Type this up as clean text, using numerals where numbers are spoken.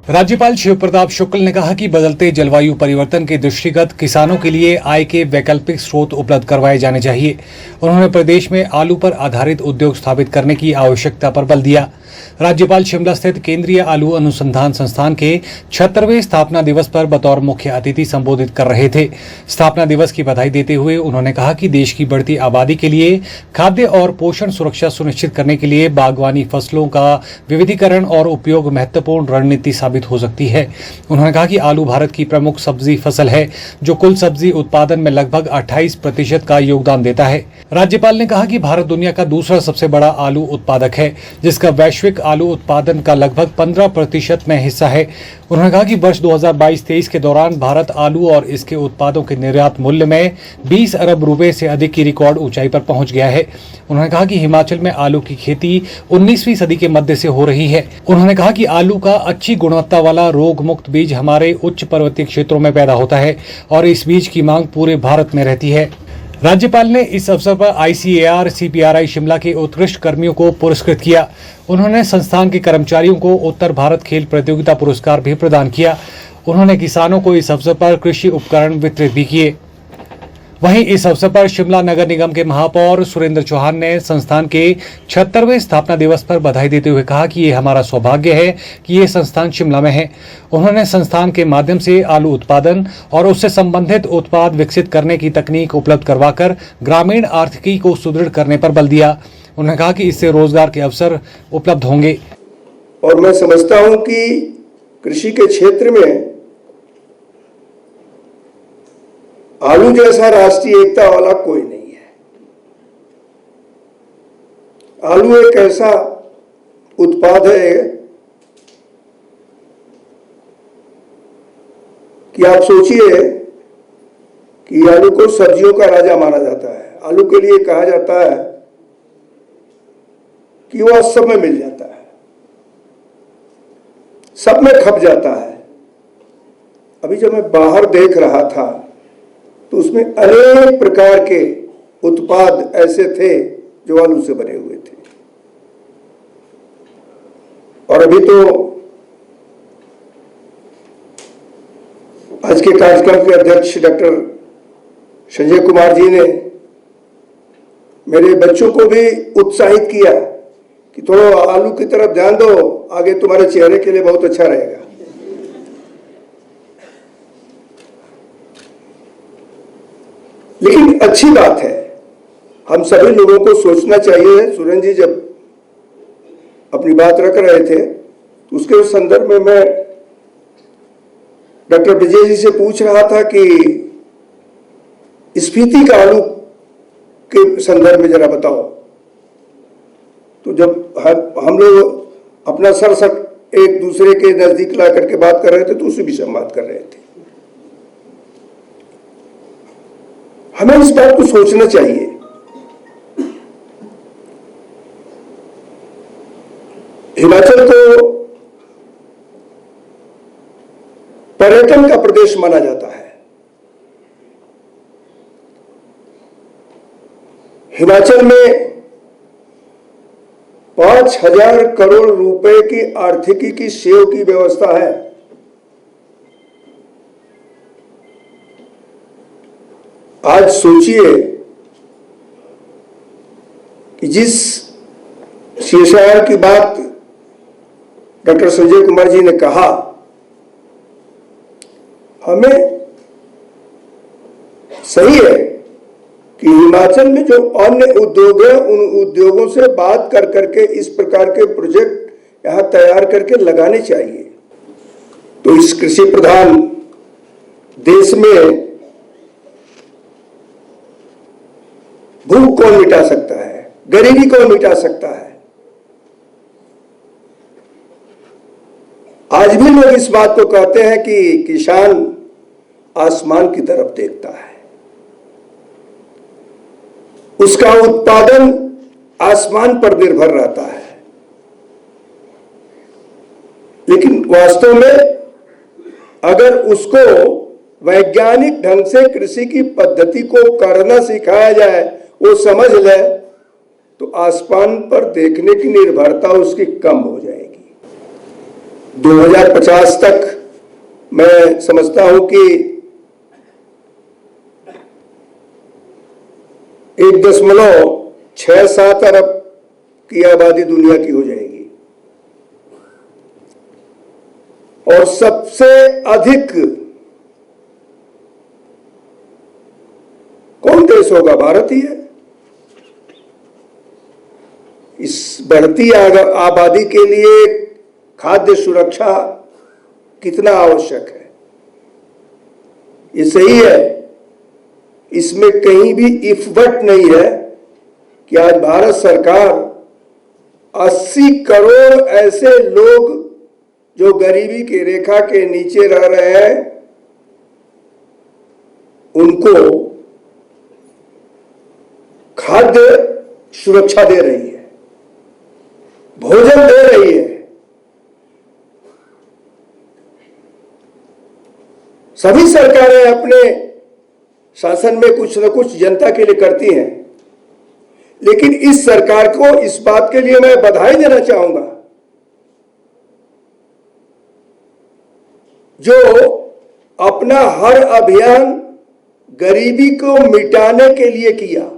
राज्यपाल शिव प्रताप शुक्ल ने कहा कि बदलते जलवायु परिवर्तन के दृष्टिगत किसानों के लिए आय के वैकल्पिक स्रोत उपलब्ध करवाए जाने चाहिए। उन्होंने प्रदेश में आलू पर आधारित उद्योग स्थापित करने की आवश्यकता पर बल दिया। राज्यपाल शिमला स्थित केंद्रीय आलू अनुसंधान संस्थान के 76वें स्थापना दिवस पर बतौर मुख्य अतिथि संबोधित कर रहे थे। स्थापना दिवस की बधाई देते हुए उन्होंने कहा कि देश की बढ़ती आबादी के लिए खाद्य और पोषण सुरक्षा सुनिश्चित करने के लिए बागवानी फसलों का विविधीकरण और उपयोग महत्वपूर्ण रणनीति साबित हो सकती है। उन्होंने कहा कि आलू भारत की प्रमुख सब्जी फसल है, जो कुल सब्जी उत्पादन में लगभग 28% का योगदान देता है। राज्यपाल ने कहा कि भारत दुनिया का दूसरा सबसे बड़ा आलू उत्पादक है, जिसका वैश्विक आलू उत्पादन का लगभग 15% में हिस्सा है। उन्होंने कहा कि वर्ष 2022-23 के दौरान भारत आलू और इसके उत्पादों के निर्यात मूल्य में 20 अरब रुपए से अधिक की रिकॉर्ड ऊंचाई पर पहुंच गया है। उन्होंने कहा कि हिमाचल में आलू की खेती 19वीं सदी के मध्य से हो रही है। उन्होंने कहा कि आलू का अच्छी गुणवत्ता वाला रोग मुक्त बीज हमारे उच्च पर्वतीय क्षेत्रों में पैदा होता है और इस बीज की मांग पूरे भारत में रहती है। राज्यपाल ने इस अवसर पर ICAR CPRI शिमला के उत्कृष्ट कर्मियों को पुरस्कृत किया। उन्होंने संस्थान के कर्मचारियों को उत्तर भारत खेल प्रतियोगिता पुरस्कार भी प्रदान किया। उन्होंने किसानों को इस अवसर पर कृषि उपकरण वितरित भी किए। वहीं इस अवसर पर शिमला नगर निगम के महापौर सुरेंद्र चौहान ने संस्थान के 76वें स्थापना दिवस पर बधाई देते हुए कहा कि ये हमारा सौभाग्य है कि ये संस्थान शिमला में है। उन्होंने संस्थान के माध्यम से आलू उत्पादन और उससे संबंधित उत्पाद विकसित करने की तकनीक उपलब्ध करवाकर ग्रामीण आर्थिकी को सुदृढ़ करने पर बल दिया। उन्होंने कहा कि इससे रोजगार के अवसर उपलब्ध होंगे। और मैं समझता हूं कि कृषि के क्षेत्र में आलू जैसा राष्ट्रीय एकता वाला कोई नहीं है। आलू एक ऐसा उत्पाद है कि आप सोचिए कि आलू को सब्जियों का राजा माना जाता है। आलू के लिए कहा जाता है कि वह सब में मिल जाता है, सब में खप जाता है। अभी जब मैं बाहर देख रहा था तो उसमें अनेक प्रकार के उत्पाद ऐसे थे जो आलू से बने हुए थे। और अभी तो आज के कार्यक्रम के अध्यक्ष डॉक्टर संजय कुमार जी ने मेरे बच्चों को भी उत्साहित किया कि थोड़ा आलू की तरफ ध्यान दो, आगे तुम्हारे चेहरे के लिए बहुत अच्छा रहेगा। लेकिन अच्छी बात है, हम सभी लोगों को सोचना चाहिए। सुरेंद्र जी जब अपनी बात रख रहे थे तो उसके संदर्भ में मैं डॉक्टर विजय जी से पूछ रहा था कि स्फीति का आलू के संदर्भ में जरा बताओ। तो जब हम लोग अपना सर एक दूसरे के नजदीक ला करके बात कर रहे थे तो उसी विषय में बात कर रहे थे। हमें इस बात को सोचना चाहिए। हिमाचल को पर्यटन का प्रदेश माना जाता है। हिमाचल में 5,000 करोड़ रुपए की आर्थिकी की सेव की व्यवस्था है। आज सोचिए कि जिस CSR की बात डॉक्टर संजय कुमार जी ने कहा, हमें सही है कि हिमाचल में जो अन्य उद्योग है उन उद्योगों से बात कर करके इस प्रकार के प्रोजेक्ट यहां तैयार करके लगाने चाहिए। तो इस कृषि प्रधान देश में भूख कौन मिटा सकता है, गरीबी कौन मिटा सकता है? आज भी लोग इस बात को कहते हैं कि किसान आसमान की तरफ देखता है, उसका उत्पादन आसमान पर निर्भर रहता है। लेकिन वास्तव में अगर उसको वैज्ञानिक ढंग से कृषि की पद्धति को करना सिखाया जाए, वो समझ ले, तो आसमान पर देखने की निर्भरता उसकी कम हो जाएगी। 2050 तक मैं समझता हूं कि 1.67 अरब की आबादी दुनिया की हो जाएगी और सबसे अधिक कौन देश होगा? भारत ही है। इस बढ़ती आबादी के लिए खाद्य सुरक्षा कितना आवश्यक है, ये सही है। इसमें कहीं भी इफ बट नहीं है कि आज भारत सरकार 80 करोड़ ऐसे लोग जो गरीबी की रेखा के नीचे रह रहे हैं उनको खाद्य सुरक्षा दे रही है, भोजन दे रही है। सभी सरकारें अपने शासन में कुछ न कुछ जनता के लिए करती हैं, लेकिन इस सरकार को इस बात के लिए मैं बधाई देना चाहूंगा जो अपना हर अभियान गरीबी को मिटाने के लिए किया।